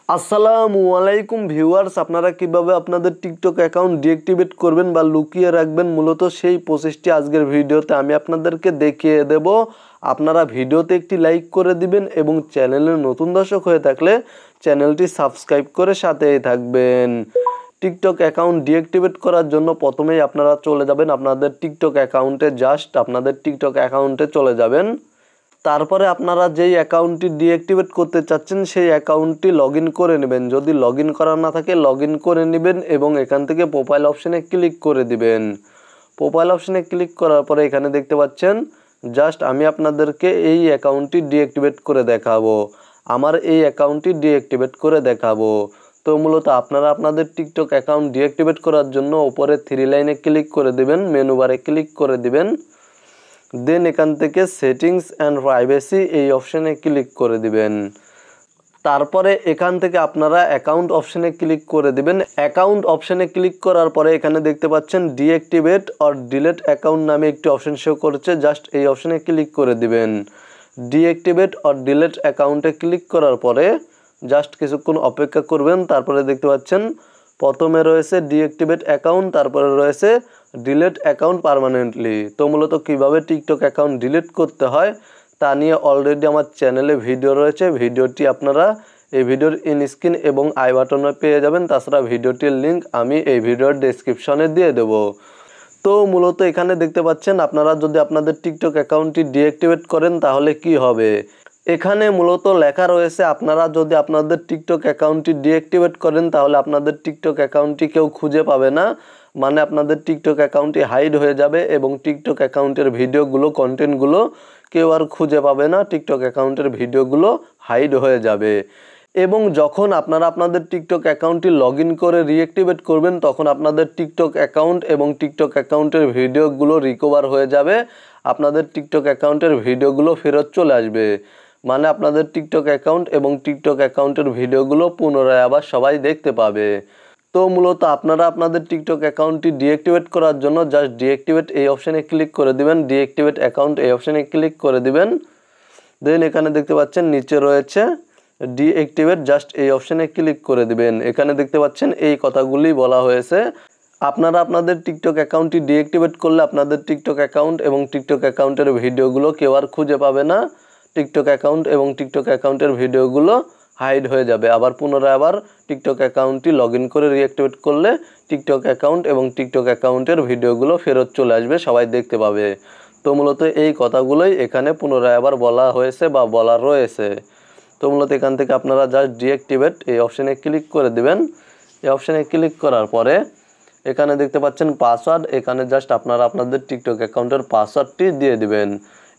আসসালামু আলাইকুম ভিউয়ার্স, আপনারা কিভাবে আপনাদের টিকটক অ্যাকাউন্ট ডিঅ্যাক্টিভেট করবেন বা লুকিয়ে রাখবেন, মূলত সেই প্রসেসটি আজকের ভিডিওতে আমি আপনাদেরকে দেখিয়ে দেব। আপনারা ভিডিওতে একটি লাইক করে দিবেন এবং চ্যানেলের নতুন দর্শক হয়ে থাকলে চ্যানেলটি সাবস্ক্রাইব করে সাথেই থাকবেন। টিকটক অ্যাকাউন্ট ডিঅ্যাক্টিভেট করার জন্য প্রথমেই আপনারা চলে যাবেন আপনাদের টিকটক অ্যাকাউন্টে, আপনাদের টিকটক অ্যাকাউন্টে চলে যাবেন। তারপরে আপনারা যেই অ্যাকাউন্টটি ডিঅ্যাক্টিভেট করতে চাচ্ছেন সেই অ্যাকাউন্টটি লগইন করে নেবেন। যদি লগইন করা না থাকে লগইন করে নেবেন এবং এখান থেকে প্রোফাইল অপশানে ক্লিক করে দিবেন। প্রোফাইল অপশানে ক্লিক করার পরে এখানে দেখতে পাচ্ছেন আমি আপনাদেরকে এই অ্যাকাউন্টটি ডিঅ্যাক্টিভেট করে দেখাবো। আমার এই অ্যাকাউন্টটি ডিঅ্যাক্টিভেট করে দেখাবো। তো মূলত আপনারা আপনাদের টিকটক অ্যাকাউন্ট ডিঅ্যাক্টিভেট করার জন্য উপরে 3 লাইনে ক্লিক করে দিবেন, মেনু বারে ক্লিক করে দিবেন। দেন এখান থেকে সেটিংস অ্যান্ড প্রাইভেসি এই অপশানে ক্লিক করে দিবেন। তারপরে এখান থেকে আপনারা অ্যাকাউন্ট অপশানে ক্লিক করে দিবেন। অ্যাকাউন্ট অপশানে ক্লিক করার পরে এখানে দেখতে পাচ্ছেন ডিঅ্যাক্টিভেট অর ডিলিট অ্যাকাউন্ট নামে একটি অপশান শো করছে, এই অপশানে ক্লিক করে দিবেন। ডিঅ্যাক্টিভেট অর ডিলিট অ্যাকাউন্টে ক্লিক করার পরে কিছুক্ষণ অপেক্ষা করবেন। তারপরে দেখতে পাচ্ছেন প্রথমে রয়েছে ডিঅ্যাক্টিভেট অ্যাকাউন্ট, তারপরে রয়েছে ডিলিট অ্যাকাউন্ট পার্মানেন্টলি। তো মূলত কীভাবে টিকটক অ্যাকাউন্ট ডিলিট করতে হয় তা নিয়ে অলরেডি আমার চ্যানেলে ভিডিও রয়েছে। ভিডিওটি আপনারা এই ভিডিওর স্ক্রিন এবং আই বাটনে পেয়ে যাবেন। তাছাড়া ভিডিওটির লিঙ্ক আমি এই ভিডিওর ডেসক্রিপশনে দিয়ে দেব। তো মূলত এখানে দেখতে পাচ্ছেন আপনারা যদি আপনাদের টিকটক অ্যাকাউন্টটি ডিঅ্যাক্টিভেট করেন তাহলে কি হবে। এখানে মূলত লেখা রয়েছে আপনারা যদি আপনাদের টিকটক অ্যাকাউন্টটি ডিঅ্যাক্টিভেট করেন তাহলে আপনাদের টিকটক অ্যাকাউন্টটি কেউ খুঁজে পাবে না, মানে আপনাদের টিকটক অ্যাকাউন্টটি হাইড হয়ে যাবে এবং টিকটক অ্যাকাউন্টের ভিডিওগুলো কন্টেন্টগুলো কেউ আর খুঁজে পাবে না। টিকটক অ্যাকাউন্টের ভিডিওগুলো হাইড হয়ে যাবে এবং যখন আপনারা আপনাদের টিকটক অ্যাকাউন্টটি লগইন করে রিঅ্যাক্টিভেট করবেন তখন আপনাদের টিকটক অ্যাকাউন্ট এবং টিকটক অ্যাকাউন্টের ভিডিওগুলো রিকভার হয়ে যাবে। আপনাদের টিকটক অ্যাকাউন্টের ভিডিওগুলো ফেরত চলে আসবে, মানে আপনাদের টিকটক অ্যাকাউন্ট এবং টিকটক অ্যাকাউন্টের ভিডিওগুলো পুনরায় আবার সবাই দেখতে পাবে। তো মূলত আপনারা আপনাদের টিকটক অ্যাকাউন্টটি ডিঅ্যাক্টিভেট করার জন্য ডিঅ্যাক্টিভেট এই অপশানে ক্লিক করে দিবেন। ডিঅ্যাক্টিভেট অ্যাকাউন্ট এই অপশানে ক্লিক করে দিবেন। দেন এখানে দেখতে পাচ্ছেন নিচে রয়েছে ডিঅ্যাক্টিভেট, এই অপশানে ক্লিক করে দিবেন। এখানে দেখতে পাচ্ছেন এই কথাগুলি বলা হয়েছে। আপনারা আপনাদের টিকটক অ্যাকাউন্টটি ডিঅ্যাক্টিভেট করলে আপনাদের টিকটক অ্যাকাউন্ট এবং টিকটক অ্যাকাউন্টের ভিডিওগুলো কেউ আর খুঁজে পাবে না। টিকটক অ্যাকাউন্ট এবং টিকটক অ্যাকাউন্টের ভিডিওগুলো হাইড হয়ে যাবে। আবার পুনরায় টিকটক অ্যাকাউন্টটি লগইন করে রিঅ্যাক্টিভেট করলে টিকটক অ্যাকাউন্ট এবং টিকটক অ্যাকাউন্টের ভিডিওগুলো ফেরত চলে আসবে, সবাই দেখতে পাবে। তো মূলত এই কথাগুলোই এখানে পুনরায় বলা হয়েছে বা বলা রয়েছে। তো মূলত এখান থেকে আপনারা ডিঅ্যাক্টিভেট এই অপশানে ক্লিক করে দিবেন। এই অপশানে ক্লিক করার পরে এখানে দেখতে পাচ্ছেন পাসওয়ার্ড, এখানে আপনারা আপনাদের টিকটক অ্যাকাউন্টের পাসওয়ার্ডটি দিয়ে দিবেন।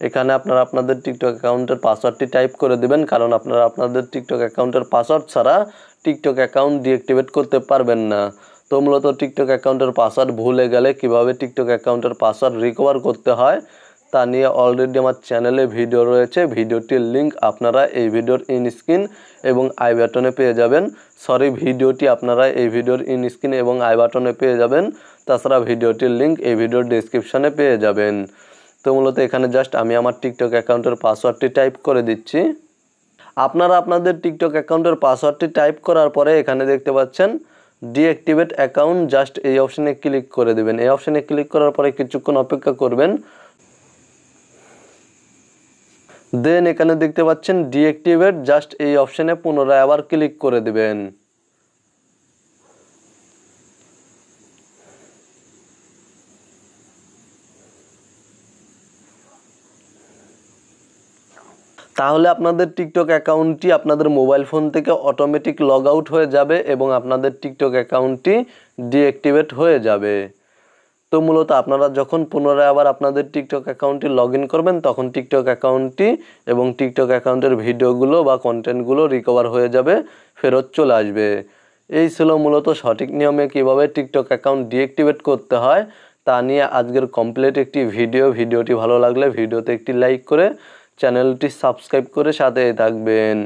এখানে আপনারা আপনাদের টিকটক অ্যাকাউন্টের পাসওয়ার্ডটি টাইপ করে দিবেন, কারণ আপনারা আপনাদের টিকটক অ্যাকাউন্টের পাসওয়ার্ড ছাড়া টিকটক অ্যাকাউন্ট ডিঅ্যাক্টিভেট করতে পারবেন না। তো মূলত টিকটক অ্যাকাউন্টের পাসওয়ার্ড ভুলে গেলে কিভাবে টিকটক অ্যাকাউন্টের পাসওয়ার্ড রিকভার করতে হয় তা নিয়ে অলরেডি আমার চ্যানেলে ভিডিও রয়েছে। ভিডিওটির লিঙ্ক আপনারা এই ভিডিওর স্ক্রিন এবং আই বাটনে পেয়ে যাবেন। ভিডিওটি আপনারা এই ভিডিওর স্ক্রিন এবং আই বাটনে পেয়ে যাবেন। তাছাড়া ভিডিওটির লিঙ্ক এই ভিডিওর ডেসক্রিপশনে পেয়ে যাবেন। তো মূলত এখানে আমি আমার টিকটক অ্যাকাউন্টের পাসওয়ার্ডটি টাইপ করে দিচ্ছি। আপনারা আপনাদের টিকটক অ্যাকাউন্টের পাসওয়ার্ডটি টাইপ করার পরে এখানে দেখতে পাচ্ছেন ডিঅ্যাক্টিভেট অ্যাকাউন্ট, এই অপশানে ক্লিক করে দেবেন। এই অপশানে ক্লিক করার পরে কিছুক্ষণ অপেক্ষা করবেন। দেন এখানে দেখতে পাচ্ছেন ডিঅ্যাক্টিভেট, এই অপশানে পুনরায় আবার ক্লিক করে দিবেন। তাহলে আপনাদের টিকটক অ্যাকাউন্টটি আপনাদের মোবাইল ফোন থেকে অটোমেটিক লগ আউট হয়ে যাবে এবং আপনাদের টিকটক অ্যাকাউন্টটি ডিঅ্যাক্টিভেট হয়ে যাবে। তো মূলত আপনারা যখন পুনরায় আপনাদের টিকটক অ্যাকাউন্টটি লগইন করবেন তখন টিকটক অ্যাকাউন্টটি এবং টিকটক অ্যাকাউন্টের ভিডিওগুলো বা কন্টেন্টগুলো রিকভার হয়ে যাবে, ফেরত চলে আসবে। এই ছিল মূলত সঠিক নিয়মে কিভাবে টিকটক অ্যাকাউন্ট ডিঅ্যাক্টিভেট করতে হয় তা নিয়ে আজকের কমপ্লিট একটি ভিডিওটি ভালো লাগলে ভিডিওতে একটি লাইক করে চ্যানেলটি সাবস্ক্রাইব করে সাথেই থাকবেন।